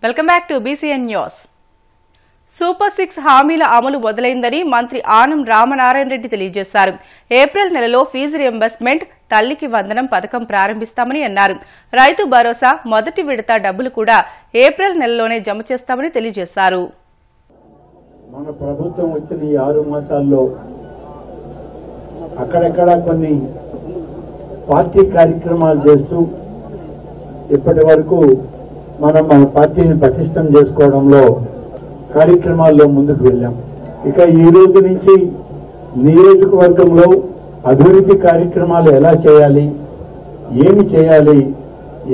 Welcome back to BCN news. Super 6 హామీల అమలు మొదలైందని మంత్రి ఆనం రామనారాయణ రెడ్డి తెలియజేశారు. ఏప్రిల్ నెలలో ఫీజు రియంబర్స్మెంట్, తల్లికి వందనం పథకం ప్రారంభిస్తామని అన్నారు. రైతు భరోసా మొదటి విడత డబ్బులు కూడా ఏప్రిల్ నెలలోనే జమ చేస్తామని తెలియజేశారు. మన ప్రభుత్వం వచ్చిన ఈ 6 మాసాల్లో అక్కడక్కడ కొన్ని పార్టీ కార్యక్రమాలు చేస్తూ ఇప్పటి వరకు మనం మన పార్టీని పటిష్టం చేసుకోవడంలో కార్యక్రమాల్లో ముందుకు వెళ్ళాం. ఇక ఈ రోజు నుంచి నియోజకవర్గంలో అభివృద్ధి కార్యక్రమాలు ఎలా చేయాలి, ఏమి చేయాలి,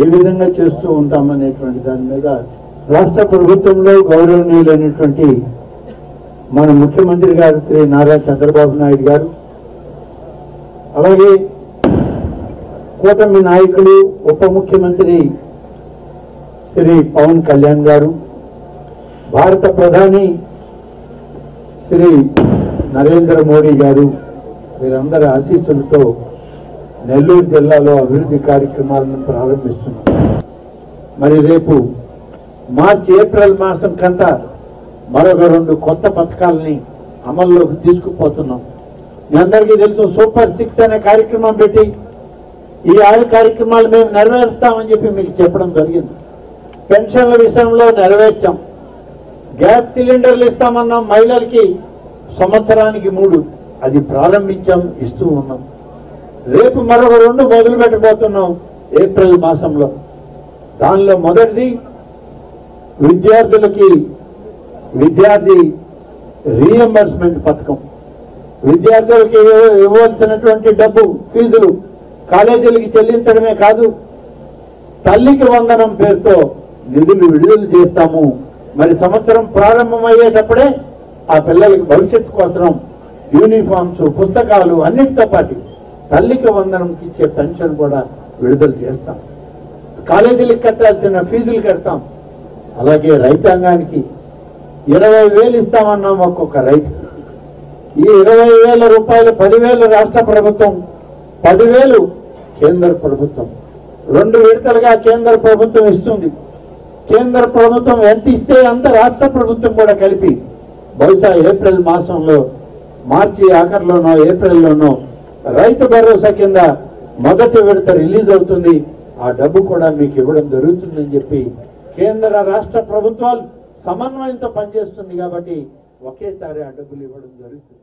ఏ విధంగా చేస్తూ ఉంటామనేటువంటి దాని మీద రాష్ట్ర ప్రభుత్వంలో గౌరవనీయులైనటువంటి మన ముఖ్యమంత్రి గారు శ్రీ నారా చంద్రబాబు నాయుడు గారు, అలాగే కూటమి నాయకులు ఉప ముఖ్యమంత్రి శ్రీ పవన్ కళ్యాణ్ గారు, భారత ప్రధాని శ్రీ నరేంద్ర మోడీ గారు, వీరందరి ఆశీస్సులతో నెల్లూరు జిల్లాలో అభివృద్ధి కార్యక్రమాలను ప్రారంభిస్తున్నారు. మరి రేపు మార్చి ఏప్రిల్ మాసం కంతా మరొక 2 కొత్త పథకాలని అమల్లోకి తీసుకుపోతున్నాం. మీ అందరికీ తెలుసు, సూపర్ 6 అనే కార్యక్రమం పెట్టి ఈ 6 కార్యక్రమాలు మేము నెరవేరుస్తామని చెప్పి మీకు చెప్పడం జరిగింది. పెన్షన్ల విషయంలో నెరవేర్చాం. గ్యాస్ సిలిండర్లు ఇస్తామన్నాం, మహిళలకి సంవత్సరానికి 3, అది ప్రారంభించాం, ఇస్తూ ఉన్నాం. రేపు మరొక 2 మొదలు పెట్టబోతున్నాం ఏప్రిల్ మాసంలో. దానిలో మొదటిది విద్యార్థులకి విద్యార్థి రీఎంబర్స్మెంట్ పథకం. విద్యార్థులకి ఇవ్వాల్సినటువంటి డబ్బు, ఫీజులు కాలేజీలకి చెల్లించడమే కాదు, తల్లికి వందనం పేరుతో నిధులు విడుదల చేస్తాము. మరి సంవత్సరం ప్రారంభమయ్యేటప్పుడే ఆ పిల్లలకి భవిష్యత్తు కోసం యూనిఫామ్స్, పుస్తకాలు అన్నిటితో పాటు తల్లికి వందనంకి ఇచ్చే పెన్షన్ కూడా విడుదల చేస్తాం. కాలేజీలకు కట్టాల్సిన ఫీజులు కడతాం. అలాగే రైతాంగానికి 20,000 ఇస్తామన్నాం ఒక్కొక్క రైతుకి. ఈ 20,000 రూపాయలు 10,000 రాష్ట్ర ప్రభుత్వం, 10,000 కేంద్ర ప్రభుత్వం. 2 విడతలుగా కేంద్ర ప్రభుత్వం ఇస్తుంది. కేంద్ర ప్రభుత్వం ఎంత ఇస్తే అంత రాష్ట్ర ప్రభుత్వం కూడా కలిపి బహుశా ఏప్రిల్ మాసంలో, మార్చి ఆఖరిలోనో ఏప్రిల్లోనో రైతు భరోసా కింద మొదటి విడత రిలీజ్ అవుతుంది. ఆ డబ్బు కూడా మీకు ఇవ్వడం జరుగుతుందని చెప్పి కేంద్ర రాష్ట్ర ప్రభుత్వాలు సమన్వయంతో పనిచేస్తుంది కాబట్టి ఒకేసారి ఆ డబ్బులు ఇవ్వడం జరుగుతుంది.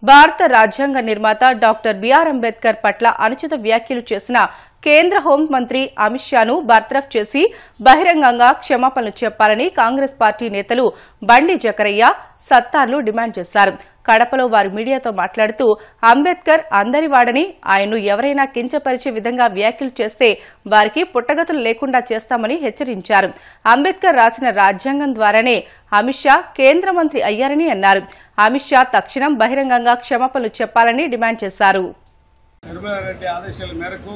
భారత రాజ్యాంగ నిర్మాత డాక్టర్ బిఆర్ అంబేద్కర్ పట్ల అనుచిత వ్యాఖ్యలు చేసిన కేంద్ర హోంమంత్రి అమిత్ షాను బర్తరఫ్ చేసి బహిరంగంగా క్షమాపణలు చెప్పాలని కాంగ్రెస్ పార్టీ నేతలు బండి జకరయ్య, సత్తార్లు డిమాండ్ చేశారు. కడపలో వారు మీడియాతో మాట్లాడుతూ అంబేద్కర్ అందరివాడని, ఆయన్ను ఎవరైనా కించపరిచే విధంగా వ్యాఖ్యలు చేస్తే వారికి పుట్టగతులు లేకుండా చేస్తామని హెచ్చరించారు. అంబేద్కర్ రాసిన రాజ్యాంగం ద్వారానే అమిత్ షా కేంద్ర మంత్రి అయ్యారని అన్నారు. అమిత్ షా తక్షణం బహిరంగంగా క్షమాపణలు చెప్పాలని డిమాండ్ చేశారు. ఆదేశాల మేరకు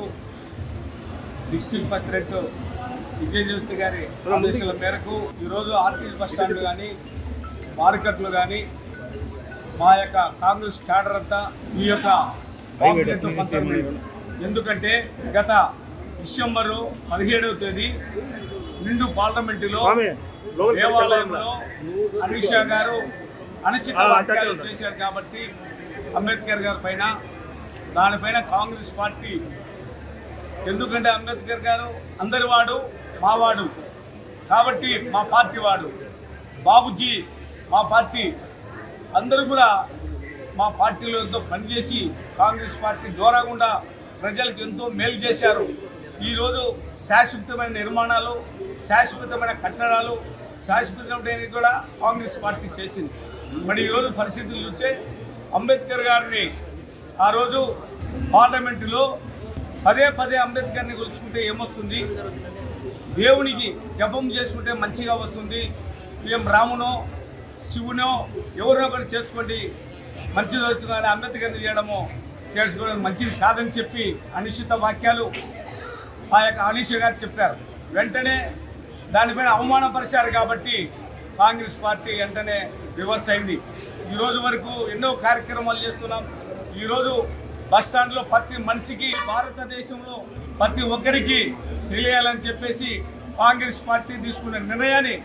డిస్ట్రిక్ట్ ప్రెసిడెంట్ విజయజ్యోతి గారి ఆదేశాల మేరకు ఈరోజు ఆర్టీసీ బస్టాండ్ కానీ, మార్కెట్లు కానీ మా యొక్క కాంగ్రెస్ క్యాడర్ అంతా ఈ యొక్క ఎందుకంటే గత డిసెంబరు 17వ తేదీ నిండు పార్లమెంటులో దేవాలయంలో అమిత్ షా గారు అనుచిత వ్యాఖ్యలు చేశారు కాబట్టి అంబేద్కర్ గారి పైన, దానిపైన కాంగ్రెస్ పార్టీ, ఎందుకంటే అంబేద్కర్ గారు అందరి వాడు, మావాడు కాబట్టి మా పార్టీ వాడు, బాబుజీ మా పార్టీ, అందరూ కూడా మా పార్టీలో ఎంతో పనిచేసి కాంగ్రెస్ పార్టీ దూరకుండా ప్రజలకు ఎంతో మేలు చేశారు. ఈరోజు శాశ్వతమైన నిర్మాణాలు, శాశ్వతమైన కట్టడాలు, శాశ్వతమైన కూడా కాంగ్రెస్ పార్టీ చేసింది. మరి ఈరోజు పరిస్థితులు చూస్తే అంబేద్కర్ గారిని ఆ రోజు పార్లమెంటులో పదే అంబేద్కర్ని కొలుచుకుంటే ఏమొస్తుంది, దేవునికి జపం చేసుకుంటే మంచిగా వస్తుంది, ఏం రామునో శివునో ఎవరినో ఒకటి చేసుకోండి మంచిది అవుతుంది, కానీ అంబేద్కర్ని చేసుకోవడం మంచిది కాదని చెప్పి అనుచిత వాక్యాలు ఆ యొక్క అమిత్ షా గారు చెప్పారు. వెంటనే దానిపైన అవమానపరిచారు కాబట్టి కాంగ్రెస్ పార్టీ వెంటనే రివర్స్ అయింది. ఈరోజు వరకు ఎన్నో కార్యక్రమాలు చేస్తున్నాం. ఈరోజు బస్టాండ్లో ప్రతి మనిషికి, భారతదేశంలో ప్రతి ఒక్కరికి తెలియాలని చెప్పేసి కాంగ్రెస్ పార్టీ తీసుకున్న నిర్ణయాన్ని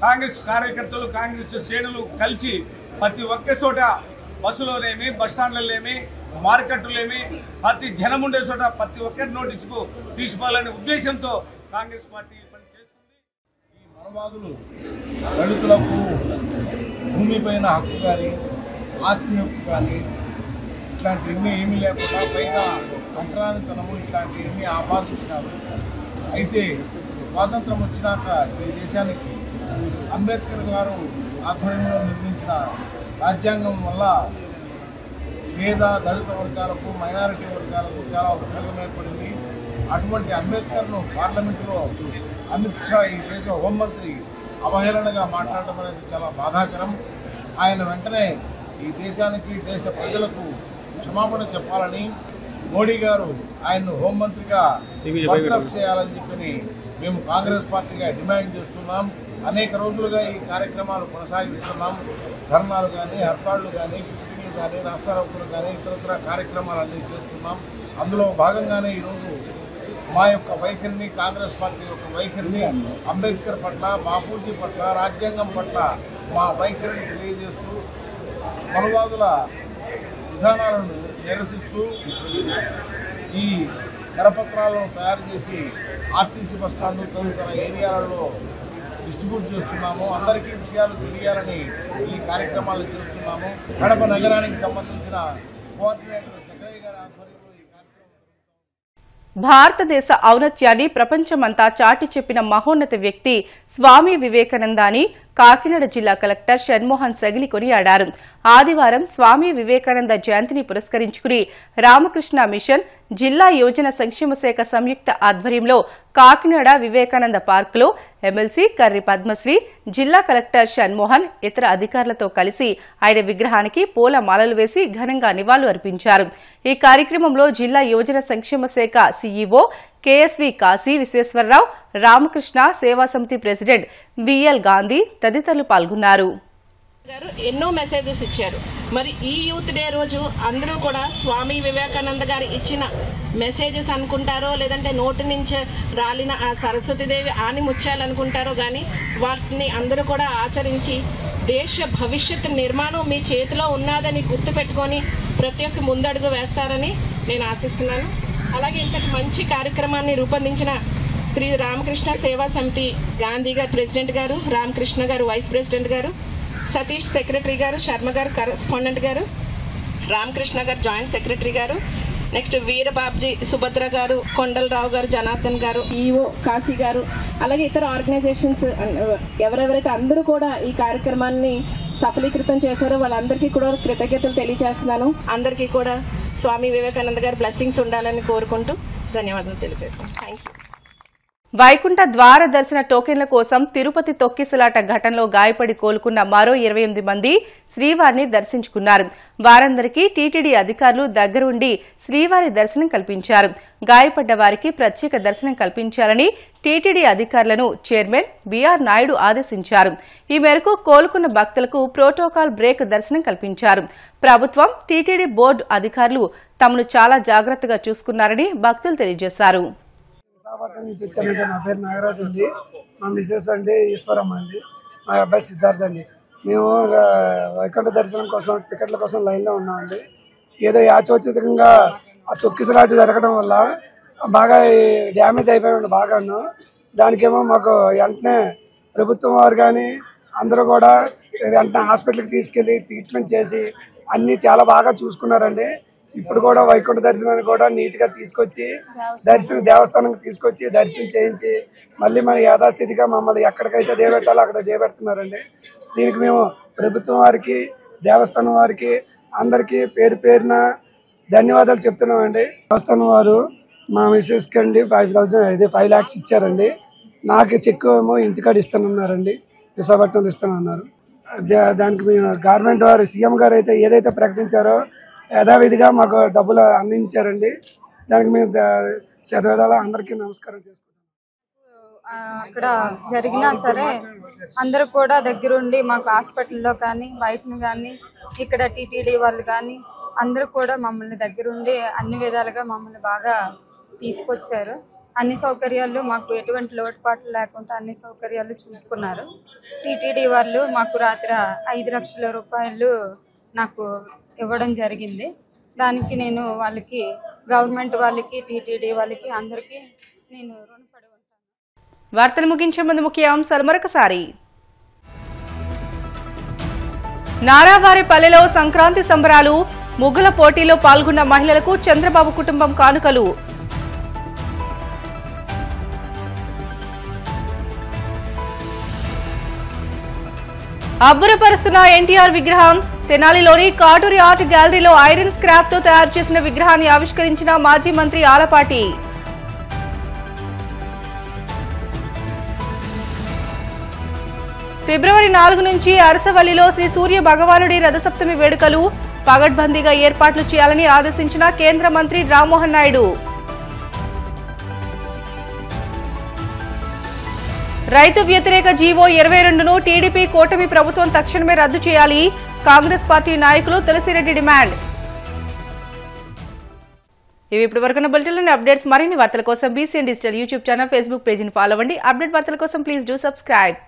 కాంగ్రెస్ కార్యకర్తలు, కాంగ్రెస్ శ్రేణులు కలిసి ప్రతి ఒక్క చోట బస్సులోనేమి, బస్టాండ్లలోనేమి, మార్కెట్లేమి, ప్రతి జనం ఉండే చోట ప్రతి ఒక్కరి నోటీసుకు తీసుకోవాలనే ఉద్దేశంతో కాంగ్రెస్ పార్టీ పనిచేస్తుంది. ఈ మనవాదులు దళితులకు భూమిపైన హక్కు కానీ, ఆస్తి హక్కు కానీ ఇట్లాంటివన్నీ ఏమీ లేకుండా పైన అంటరానితనము ఇట్లాంటివన్నీ ఆపాదించినారు. అయితే స్వాతంత్రం వచ్చినాక ఈ దేశానికి అంబేద్కర్ గారు ఆధ్వర్యంలో నిర్మించిన రాజ్యాంగం వల్ల పేద దళిత వర్గాలకు, మైనారిటీ వర్గాలకు చాలా ఉపయోగం ఏర్పడింది. అటువంటి అంబేద్కర్ను పార్లమెంటులో అమిత్ షా ఈ దేశ హోంమంత్రి అవహేళనగా మాట్లాడటం అనేది చాలా బాధాకరం. ఆయన వెంటనే ఈ దేశానికి, దేశ ప్రజలకు క్షమాపణ చెప్పాలని, మోడీ గారు ఆయన్ను హోంమంత్రిగా బర్తరఫ్ చేయాలని చెప్పి మేము కాంగ్రెస్ పార్టీగా డిమాండ్ చేస్తున్నాం. అనేక రోజులుగా ఈ కార్యక్రమాలు కొనసాగిస్తున్నాం. ధర్నాలు కానీ, హర్తాళ్లు కానీ, పికెటింగ్లు కానీ, రాస్తారోకోలు కానీ, ఇతరత్ర కార్యక్రమాలన్నీ చేస్తున్నాం. అందులో భాగంగానే ఈరోజు మా యొక్క వైఖరిని, కాంగ్రెస్ పార్టీ యొక్క వైఖరిని, అంబేద్కర్ పట్ల, బాపూజీ పట్ల, రాజ్యాంగం పట్ల మా వైఖరిని తెలియజేస్తూ మనవాదుల విధానాలను నిరసిస్తూ ఈ కరపత్రాలను తయారు చేసి ఆర్టీసీ బస్టాండ్ తదితర ఏరియాలలో డిస్ట్రిబ్యూట్ చేస్తున్నాము. అందరికీ విషయాలు తెలియాలని ఈ కార్యక్రమాలు చేస్తున్నాము. కడప నగరానికి సంబంధించిన కోఆర్డినేటర్ చక్రయ్య గారి ఆధ్వర్యంలో ఈ కార్యక్రమం. భారతదేశ ఔన్నత్యాన్ని ప్రపంచమంతా చాటి చెప్పిన మహోన్నత వ్యక్తి స్వామి వివేకానంద అని కాకినాడ జిల్లా కలెక్టర్ షణ్మోహన్ సగిలి కొనియాడారు. ఆదివారం స్వామి వివేకానంద జయంతిని పురస్కరించుకుని రామకృష్ణ మిషన్ జిల్లా యోజన సంక్షేమ శాఖ సంయుక్త ఆధ్వర్యంలో కాకినాడ వివేకానంద పార్కులో ఎమ్మెల్సీ కర్రి పద్మశ్రీ, జిల్లా కలెక్టర్ షణ్మోహన్ ఇతర అధికారులతో కలిసి ఆయన విగ్రహానికి పూల మాలలు వేసి ఘనంగా నివాళులు అర్పించారు. ఈ కార్యక్రమంలో జిల్లా యోజన సంక్షేమ శాఖ సీఈఓ కేఎస్వి కాశీ విశ్వేశ్వరరావు, రామకృష్ణ సేవా సమితి ప్రెసిడెంట్ విఎల్ గాంధీ తదితరులు పాల్గొన్నారు. గారు ఎన్నో మెసేజెస్ ఇచ్చారు. మరి ఈ యూత్ డే రోజు అందరూ కూడా స్వామి వివేకానంద గారు ఇచ్చిన మెసేజెస్ అనుకుంటారో, లేదంటే నోటి నుంచి రాలిన ఆ సరస్వతీదేవి ఆని ముత్యాలనుకుంటారో కానీ వాటిని అందరూ కూడా ఆచరించి దేశ భవిష్యత్తు నిర్మాణం మీ చేతిలో ఉన్నదని గుర్తుపెట్టుకొని ప్రతి ఒక్క ముందడుగు వేస్తారని నేను ఆశిస్తున్నాను. అలాగే ఇంతటి మంచి కార్యక్రమాన్ని రూపొందించిన శ్రీ రామకృష్ణ సేవా సమితి గాంధీ గారు ప్రెసిడెంట్ గారు, రామకృష్ణ గారు వైస్ ప్రెసిడెంట్ గారు, సతీష్ సెక్రటరీ గారు, శర్మ గారు కరెస్పాండెంట్ గారు, రామకృష్ణ గారు జాయింట్ సెక్రటరీ గారు, నెక్స్ట్ వీరబాబ్జీ, సుభద్ర గారు, కొండలరావు గారు, జనార్దన్ గారు, ఈఓ కాశీ గారు, అలాగే ఇతర ఆర్గనైజేషన్స్ ఎవరెవరైతే అందరూ కూడా ఈ కార్యక్రమాన్ని సఫలీకృతం చేశారో వాళ్ళందరికీ కూడా కృతజ్ఞతలు తెలియజేస్తున్నాను. అందరికీ కూడా స్వామి వివేకానంద గారి బ్లెస్సింగ్స్ ఉండాలని కోరుకుంటూ ధన్యవాదాలు తెలియజేస్తున్నాను. Thank you. వైకుంఠ ద్వార దర్శన టోకెన్ల కోసం తిరుపతి తొక్కిసలాట ఘటనలో గాయపడి కోలుకున్న మరో 28 మంది శ్రీవారిని దర్శించుకున్నారు. వారందరికీ టీటీడీ అధికారులు దగ్గరుండి శ్రీవారి దర్శనం కల్పించారు. గాయపడ్డ వారికి ప్రత్యేక దర్శనం కల్పించాలని టీటీడీ అధికారులను చైర్మన్ బీఆర్ నాయుడు ఆదేశించారు. ఈ మేరకు కోలుకున్న భక్తులకు ప్రోటోకాల్ బ్రేక్ దర్శనం కల్పించారు. ప్రభుత్వం, టీటీడీ బోర్డు అధికారులు తమను చాలా జాగ్రత్తగా చూసుకున్నారని భక్తులు తెలియజేశారు. విశాఖపట్నం నుంచి వచ్చానంటే నా పేరు నాగరాజు అండి, మా మిస్సెస్ అంటే ఈశ్వరమ్మ అండి, మా అబ్బాయి సిద్ధార్థ అండి. మేము వైకుంఠ దర్శనం కోసం టికెట్ల కోసం లైన్లో ఉన్నామండి. ఏదో యాచోచితంగా ఆ తొక్కిసలాట జరగడం వల్ల బాగా డ్యామేజ్ అయిపోయాడు బాగాను. దానికేమో మాకు వెంటనే ప్రభుత్వం వారు కానీ అందరూ కూడా వెంటనే హాస్పిటల్కి తీసుకెళ్ళి ట్రీట్మెంట్ చేసి అన్నీ చాలా బాగా చూసుకున్నారండి. ఇప్పుడు కూడా వైకుంఠ దర్శనాన్ని కూడా నీట్గా తీసుకొచ్చి దేవస్థానానికి తీసుకొచ్చి దర్శనం చేయించి మళ్ళీ మన యథాస్థితిగా మమ్మల్ని ఎక్కడికైతే దేవెట్టాలో అక్కడ దేవెడుతున్నారండి. దీనికి మేము ప్రభుత్వం వారికి, దేవస్థానం వారికి అందరికీ పేరు పేరున ధన్యవాదాలు చెప్తున్నామండి. దేవస్థానం వారు మా మిస్సెస్కి అండి 5 lakhs ఇచ్చారండి. నాకు చెక్ ఏమో ఇంటికాడ ఇస్తానన్నారండి, విశాఖపట్నంలో ఇస్తానన్నారు. దానికి మేము గవర్నమెంట్ వారు, సీఎం గారు అయితే ఏదైతే ప్రకటించారో యథావిధిగా మాకు డబ్బులు అందించారండి. దానికి మేము శతవిధాలా అందరికీ నమస్కారం చేసుకుంటాం. అక్కడ జరిగినా సరే అందరూ కూడా దగ్గరుండి మాకు హాస్పిటల్లో కానీ బయటను కానీ ఇక్కడ టీటీడీ వాళ్ళు కానీ అందరూ కూడా మమ్మల్ని దగ్గరుండి అన్ని విధాలుగా మమ్మల్ని బాగా తీసుకొచ్చారు. అన్ని సౌకర్యాలు మాకు ఎటువంటి లోటుపాట్లు లేకుండా అన్ని సౌకర్యాలు చూసుకున్నారు. టీటీడీ వాళ్ళు మాకు రాత్రి 5 లక్షల రూపాయలు నాకు ఇవ్వడం జరిగింది. దానికి నేను వాళ్ళకి, గవర్నమెంట్ వాళ్ళకి, టీటీడీ వాళ్ళకి అందరికీ నేను రుణపడి ఉంటాను. వార్తలు ముగించే ముందు ముఖ్య అంశాలు మరొకసారి. నారావారిపల్లెలో సంక్రాంతి సంబరాలు, ముగ్గుల పోటీలో పాల్గొన్న మహిళలకు చంద్రబాబు కుటుంబం కానుకలు. అబ్బురపరుస్తున్న ఎన్టీఆర్ విగ్రహం. తెనాలిలోని కాటూరి ఆర్ట్ గ్యాలరీలో ఐరన్ స్క్రాప్ తో తయారు చేసిన విగ్రహాన్ని ఆవిష్కరించిన మాజీ మంత్రి ఆలపాటి. ఫిబ్రవరి 4 నుంచి అరసవల్లిలో శ్రీ సూర్య భగవానుడి రథసప్తమి వేడుకలు పగడ్బందీగా ఏర్పాట్లు చేయాలని ఆదేశించిన కేంద్ర మంత్రి రామ్మోహన్ నాయుడు. రైతు వ్యతిరేక జీవో 22ను టీడీపీ కూటమి ప్రభుత్వం తక్షణమే రద్దు చేయాలి. కాంగ్రెస్ పార్టీ నాయకులు తులసిరెడ్డి డిమాండ్. ఇవి ఇప్పటివరకున్న బులెటిన్లోని అప్డేట్స్. మరిన్ని వార్తల కోసం BCN digital YouTube channel, Facebook పేజీని ఫాలో అవ్వండి. అప్డేట్ వార్తల కోసం ప్లీజ్ డూ సబ్స్క్రైబ్.